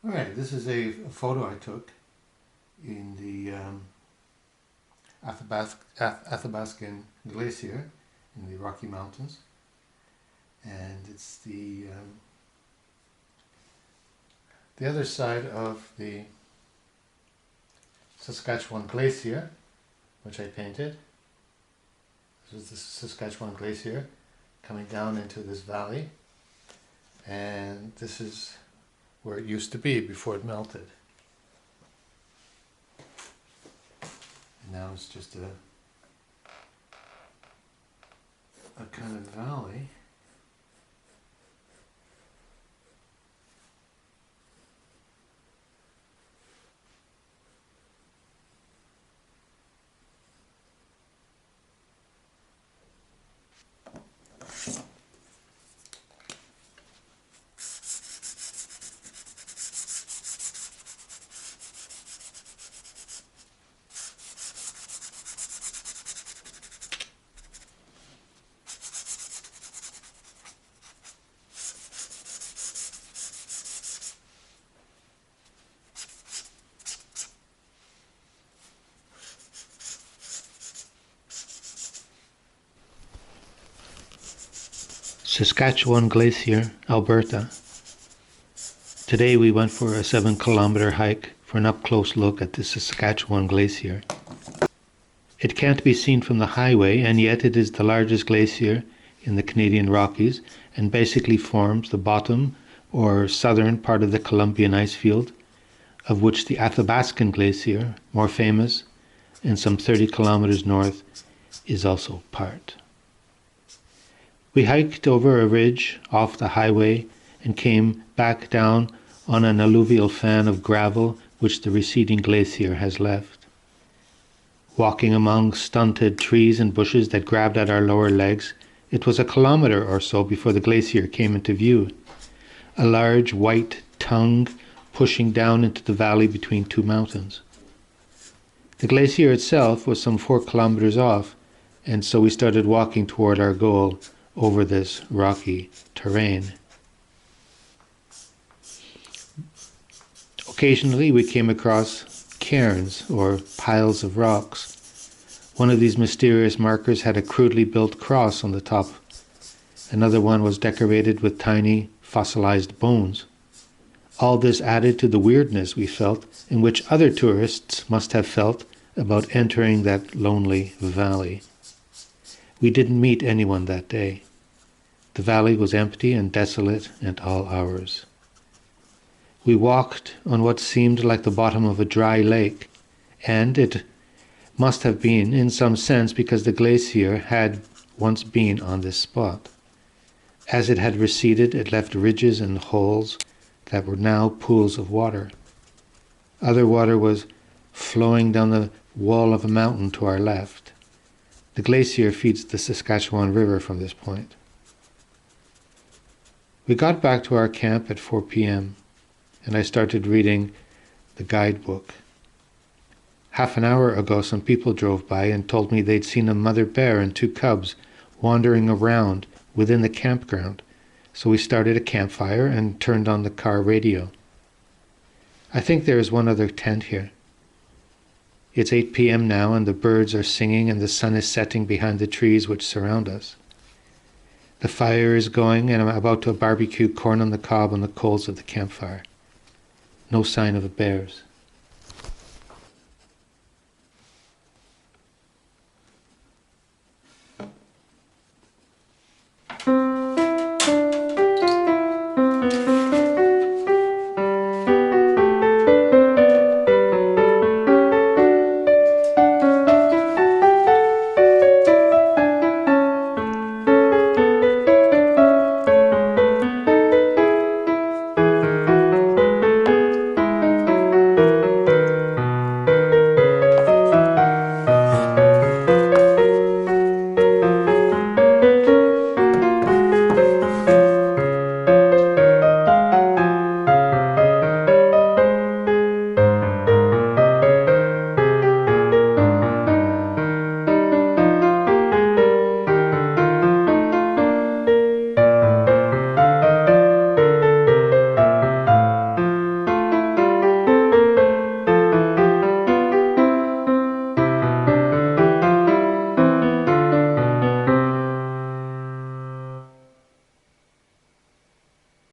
Alright, this is a photo I took in the Athabascan Glacier in the Rocky Mountains, and it's the other side of the Saskatchewan Glacier, which I painted. This is the Saskatchewan Glacier coming down into this valley, and this is where it used to be before it melted. And now it's just a kind of valley. Saskatchewan Glacier, Alberta. Today we went for a 7-kilometer hike for an up-close look at the Saskatchewan Glacier. It can't be seen from the highway, and yet it is the largest glacier in the Canadian Rockies and basically forms the bottom or southern part of the Columbian icefield, of which the Athabascan Glacier, more famous and some 30 kilometers north, is also part. We hiked over a ridge off the highway and came back down on an alluvial fan of gravel which the receding glacier has left. Walking among stunted trees and bushes that grabbed at our lower legs, it was a kilometer or so before the glacier came into view, a large white tongue pushing down into the valley between two mountains. The glacier itself was some 4 kilometers off, and so we started walking toward our goal over this rocky terrain. Occasionally we came across cairns or piles of rocks. One of these mysterious markers had a crudely built cross on the top. Another one was decorated with tiny fossilized bones. All this added to the weirdness we felt, and which other tourists must have felt about entering that lonely valley. We didn't meet anyone that day. The valley was empty and desolate at all hours. We walked on what seemed like the bottom of a dry lake, and it must have been in some sense because the glacier had once been on this spot. As it had receded, it left ridges and holes that were now pools of water. Other water was flowing down the wall of a mountain to our left. The glacier feeds the Saskatchewan River from this point. We got back to our camp at 4 p.m. and I started reading the guidebook. Half an hour ago some people drove by and told me they'd seen a mother bear and 2 cubs wandering around within the campground, so we started a campfire and turned on the car radio. I think there is one other tent here. It's 8 p.m. now, and the birds are singing and the sun is setting behind the trees which surround us. The fire is going, and I'm about to barbecue corn on the cob on the coals of the campfire. No sign of the bears.